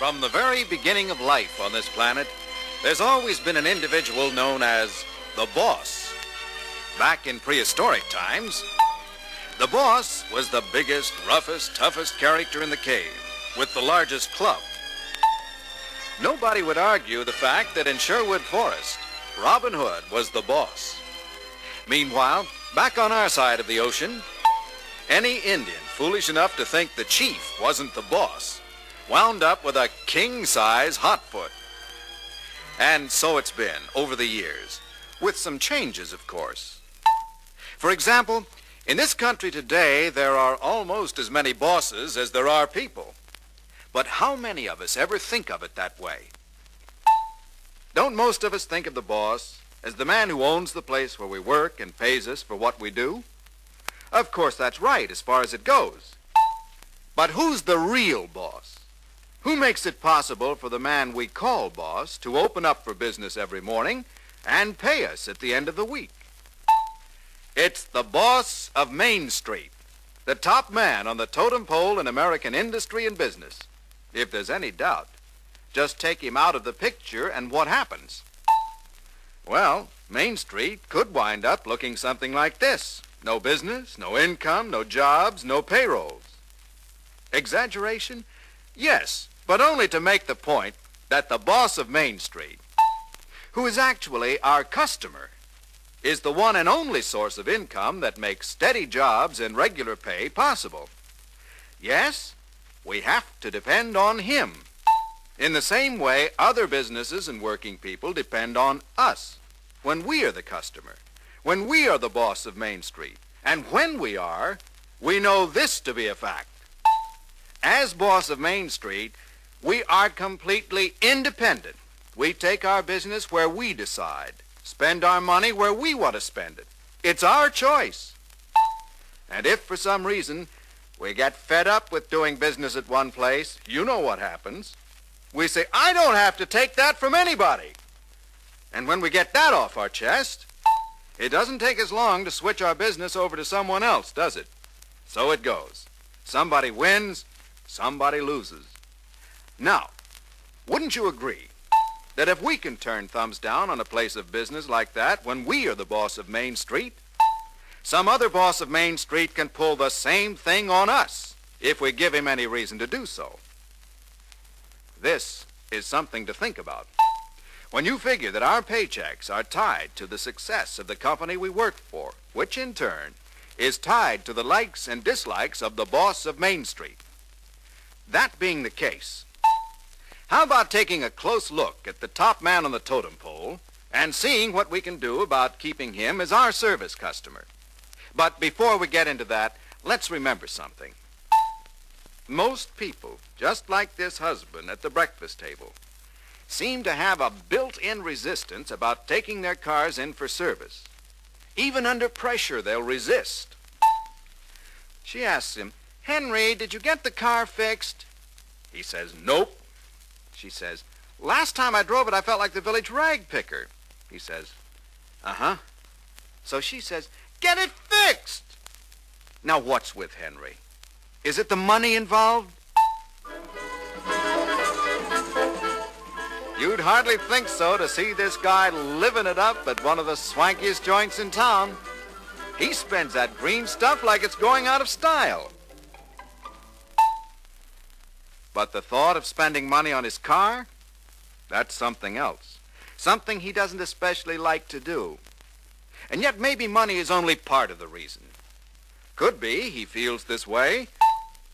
From the very beginning of life on this planet, there's always been an individual known as the boss. Back in prehistoric times, the boss was the biggest, roughest, toughest character in the cave, with the largest club. Nobody would argue the fact that in Sherwood Forest, Robin Hood was the boss. Meanwhile, back on our side of the ocean, any Indian foolish enough to think the chief wasn't the boss wound up with a king-size hotfoot. And so it's been over the years, with some changes, of course. For example, in this country today, there are almost as many bosses as there are people. But how many of us ever think of it that way? Don't most of us think of the boss as the man who owns the place where we work and pays us for what we do? Of course, that's right as far as it goes. But who's the real boss? Who makes it possible for the man we call boss to open up for business every morning and pay us at the end of the week? It's the boss of Main Street, the top man on the totem pole in American industry and business. If there's any doubt, just take him out of the picture and what happens? Well, Main Street could wind up looking something like this. No business, no income, no jobs, no payrolls. Exaggeration? Yes, but only to make the point that the boss of Main Street, who is actually our customer, is the one and only source of income that makes steady jobs and regular pay possible. Yes, we have to depend on him. In the same way, other businesses and working people depend on us when we are the customer, when we are the boss of Main Street. And when we are, we know this to be a fact. As boss of Main Street, we are completely independent. We take our business where we decide, spend our money where we want to spend it. It's our choice. And if for some reason we get fed up with doing business at one place, you know what happens. We say, I don't have to take that from anybody. And when we get that off our chest, it doesn't take us long to switch our business over to someone else, does it? So it goes. Somebody wins, somebody loses. Now, wouldn't you agree that if we can turn thumbs down on a place of business like that when we are the boss of Main Street, some other boss of Main Street can pull the same thing on us if we give him any reason to do so? This is something to think about. When you figure that our paychecks are tied to the success of the company we work for, which in turn is tied to the likes and dislikes of the boss of Main Street. That being the case, how about taking a close look at the top man on the totem pole and seeing what we can do about keeping him as our service customer? But before we get into that, let's remember something. Most people, just like this husband at the breakfast table, seem to have a built-in resistance about taking their cars in for service. Even under pressure, they'll resist. She asks him, Henry, did you get the car fixed? He says, nope. She says, last time I drove it, I felt like the village rag picker. He says, uh-huh. So she says, get it fixed. Now, what's with Henry? Is it the money involved? You'd hardly think so to see this guy living it up at one of the swankiest joints in town. He spends that green stuff like it's going out of style. But the thought of spending money on his car, that's something else. Something he doesn't especially like to do. And yet maybe money is only part of the reason. Could be he feels this way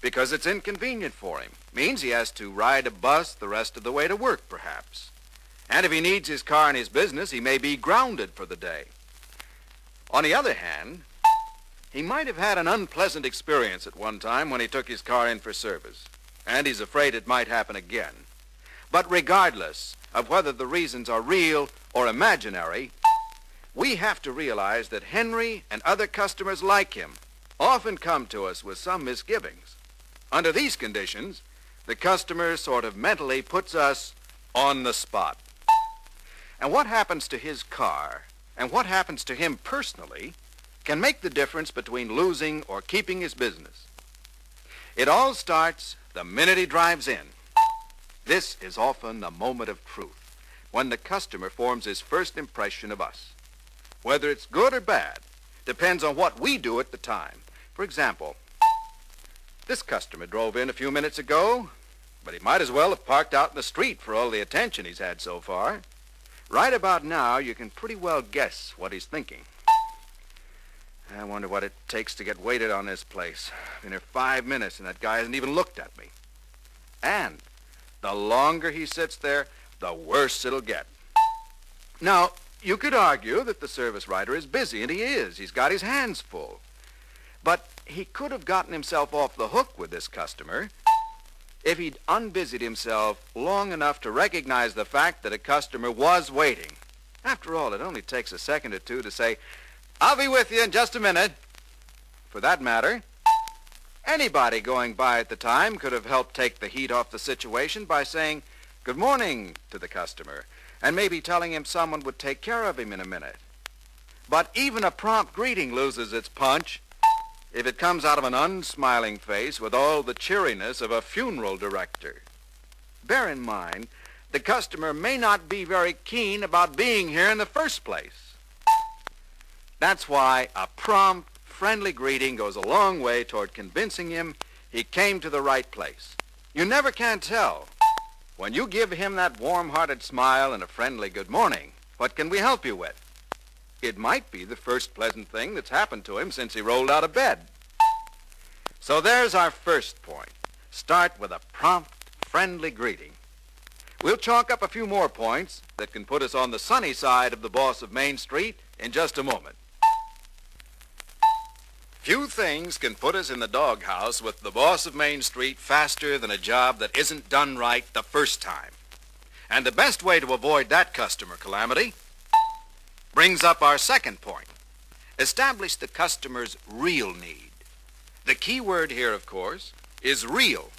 because it's inconvenient for him. Means he has to ride a bus the rest of the way to work, perhaps. And if he needs his car in his business, he may be grounded for the day. On the other hand, he might have had an unpleasant experience at one time when he took his car in for service, and he's afraid it might happen again. But regardless of whether the reasons are real or imaginary, we have to realize that Henry and other customers like him often come to us with some misgivings. Under these conditions, the customer sort of mentally puts us on the spot. And what happens to his car and what happens to him personally can make the difference between losing or keeping his business. It all starts the minute he drives in. This is often a moment of truth, when the customer forms his first impression of us. Whether it's good or bad depends on what we do at the time. For example, this customer drove in a few minutes ago, but he might as well have parked out in the street for all the attention he's had so far. Right about now, you can pretty well guess what he's thinking. I wonder what it takes to get waited on this place. Been here 5 minutes and that guy hasn't even looked at me. And the longer he sits there, the worse it'll get. Now, you could argue that the service writer is busy, and he is. He's got his hands full. But he could have gotten himself off the hook with this customer if he'd unbusied himself long enough to recognize the fact that a customer was waiting. After all, it only takes a second or two to say, "I'll be with you in just a minute." For that matter, anybody going by at the time could have helped take the heat off the situation by saying good morning to the customer and maybe telling him someone would take care of him in a minute. But even a prompt greeting loses its punch if it comes out of an unsmiling face with all the cheeriness of a funeral director. Bear in mind, the customer may not be very keen about being here in the first place. That's why a prompt, friendly greeting goes a long way toward convincing him he came to the right place. You never can tell. When you give him that warm-hearted smile and a friendly good morning, what can we help you with? It might be the first pleasant thing that's happened to him since he rolled out of bed. So there's our first point. Start with a prompt, friendly greeting. We'll chalk up a few more points that can put us on the sunny side of the boss of Main Street in just a moment. Few things can put us in the doghouse with the boss of Main Street faster than a job that isn't done right the first time. And the best way to avoid that customer calamity brings up our second point. Establish the customer's real need. The key word here, of course, is real.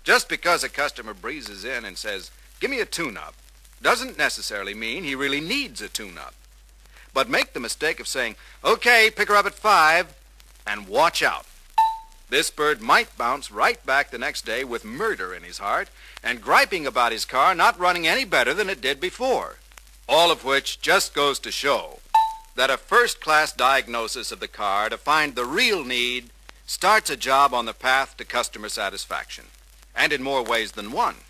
Just because a customer breezes in and says, "Give me a tune-up," doesn't necessarily mean he really needs a tune-up. But make the mistake of saying, "Okay, pick her up at 5, and watch out. This bird might bounce right back the next day with murder in his heart and griping about his car not running any better than it did before. All of which just goes to show that a first-class diagnosis of the car to find the real need starts a job on the path to customer satisfaction, and in more ways than one.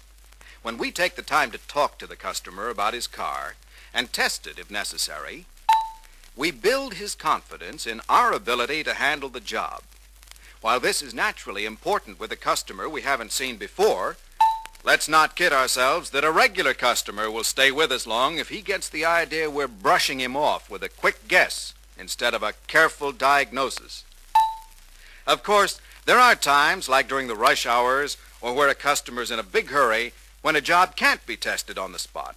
When we take the time to talk to the customer about his car and test it if necessary, we build his confidence in our ability to handle the job. While this is naturally important with a customer we haven't seen before, let's not kid ourselves that a regular customer will stay with us long if he gets the idea we're brushing him off with a quick guess instead of a careful diagnosis. Of course, there are times, like during the rush hours or where a customer's in a big hurry, when a job can't be tested on the spot.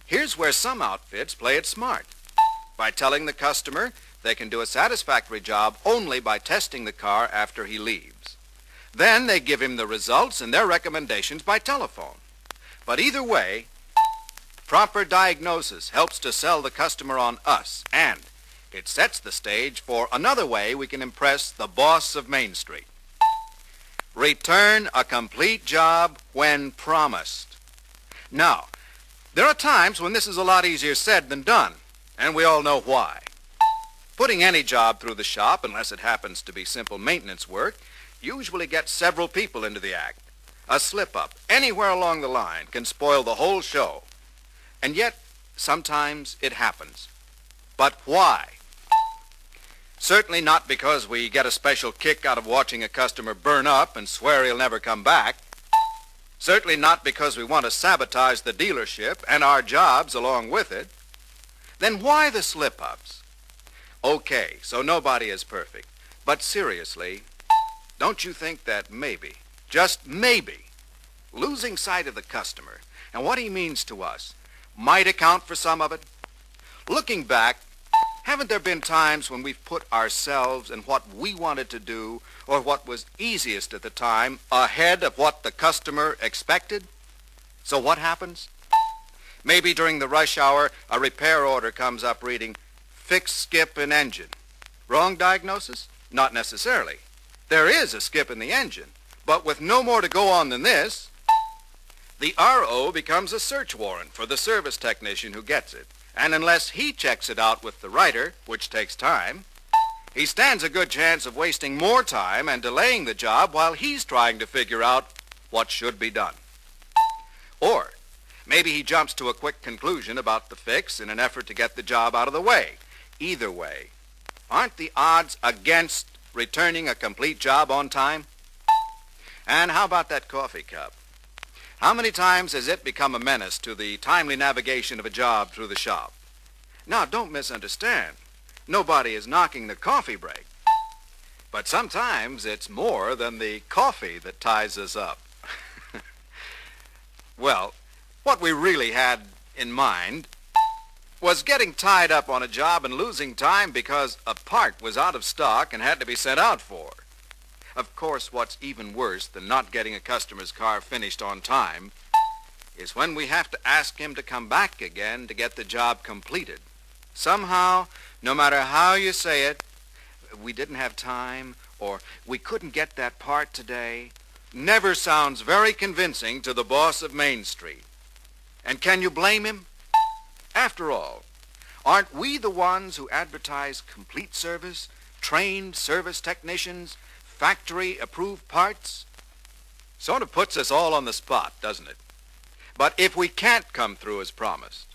Here's where some outfits play it smart, by telling the customer they can do a satisfactory job only by testing the car after he leaves. Then they give him the results and their recommendations by telephone. But either way, proper diagnosis helps to sell the customer on us, and it sets the stage for another way we can impress the boss of Main Street. Return a complete job when promised. Now, there are times when this is a lot easier said than done, and we all know why. Putting any job through the shop, unless it happens to be simple maintenance work, usually gets several people into the act. A slip-up anywhere along the line can spoil the whole show. And yet, sometimes it happens. But why? Certainly not because we get a special kick out of watching a customer burn up and swear he'll never come back. Certainly not because we want to sabotage the dealership and our jobs along with it. Then why the slip-ups? Okay, so nobody is perfect. But seriously, don't you think that maybe, just maybe, losing sight of the customer and what he means to us might account for some of it? Looking back, haven't there been times when we've put ourselves and what we wanted to do or what was easiest at the time ahead of what the customer expected? So what happens? Maybe during the rush hour, a repair order comes up reading, "Fix skip in engine." Wrong diagnosis? Not necessarily. There is a skip in the engine, but with no more to go on than this. The RO becomes a search warrant for the service technician who gets it. And unless he checks it out with the writer, which takes time, he stands a good chance of wasting more time and delaying the job while he's trying to figure out what should be done. Or maybe he jumps to a quick conclusion about the fix in an effort to get the job out of the way. Either way, aren't the odds against returning a complete job on time? And how about that coffee cup? How many times has it become a menace to the timely navigation of a job through the shop? Now, don't misunderstand. Nobody is knocking the coffee break. But sometimes it's more than the coffee that ties us up. Well, what we really had in mind was getting tied up on a job and losing time because a part was out of stock and had to be sent out for. Of course, what's even worse than not getting a customer's car finished on time is when we have to ask him to come back again to get the job completed. Somehow, no matter how you say it, we didn't have time or we couldn't get that part today, never sounds very convincing to the boss of Main Street. And can you blame him? After all, aren't we the ones who advertise complete service, trained service technicians, factory-approved parts? Sort of puts us all on the spot, doesn't it? But if we can't come through as promised,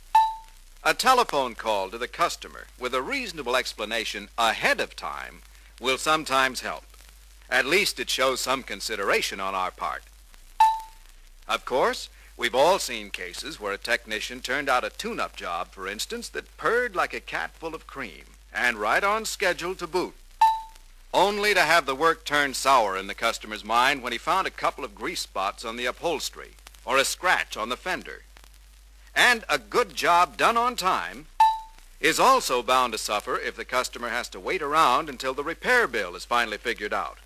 a telephone call to the customer with a reasonable explanation ahead of time will sometimes help. At least it shows some consideration on our part. Of course, we've all seen cases where a technician turned out a tune-up job, for instance, that purred like a cat full of cream, and right on schedule to boot, only to have the work turn sour in the customer's mind when he found a couple of grease spots on the upholstery or a scratch on the fender. And a good job done on time is also bound to suffer if the customer has to wait around until the repair bill is finally figured out.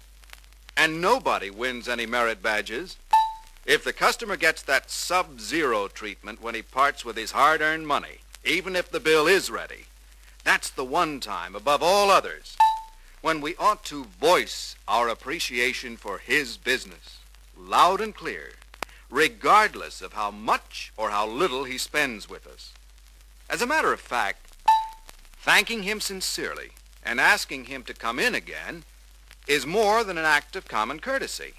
And nobody wins any merit badges if the customer gets that sub-zero treatment when he parts with his hard-earned money, even if the bill is ready. That's the one time, above all others, when we ought to voice our appreciation for his business, loud and clear, regardless of how much or how little he spends with us. As a matter of fact, thanking him sincerely and asking him to come in again is more than an act of common courtesy.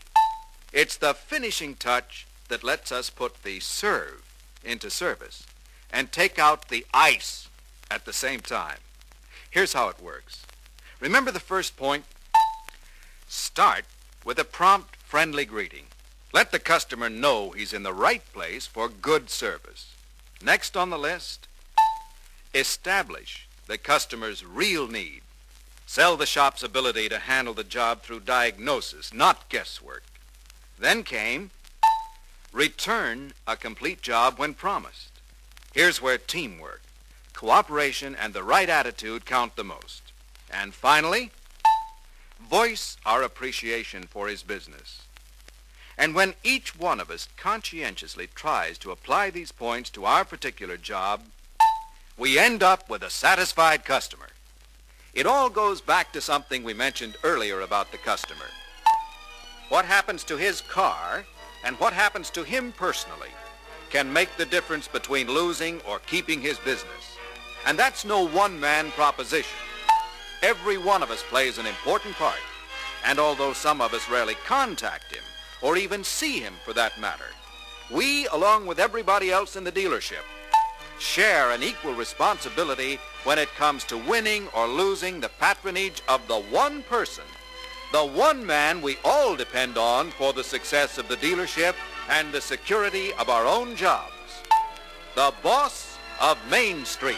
It's the finishing touch that lets us put the serve into service and take out the ice at the same time. Here's how it works. Remember the first point? Start with a prompt, friendly greeting. Let the customer know he's in the right place for good service. Next on the list, establish the customer's real need. Sell the shop's ability to handle the job through diagnosis, not guesswork. Then came, return a complete job when promised. Here's where teamwork, cooperation, and the right attitude count the most. And finally, voice our appreciation for his business. And when each one of us conscientiously tries to apply these points to our particular job, we end up with a satisfied customer. It all goes back to something we mentioned earlier about the customer. What happens to his car and what happens to him personally can make the difference between losing or keeping his business. And that's no one-man proposition. Every one of us plays an important part. And although some of us rarely contact him, or even see him for that matter, we, along with everybody else in the dealership, share an equal responsibility when it comes to winning or losing the patronage of the one person, the one man we all depend on for the success of the dealership and the security of our own jobs, the boss of Main Street.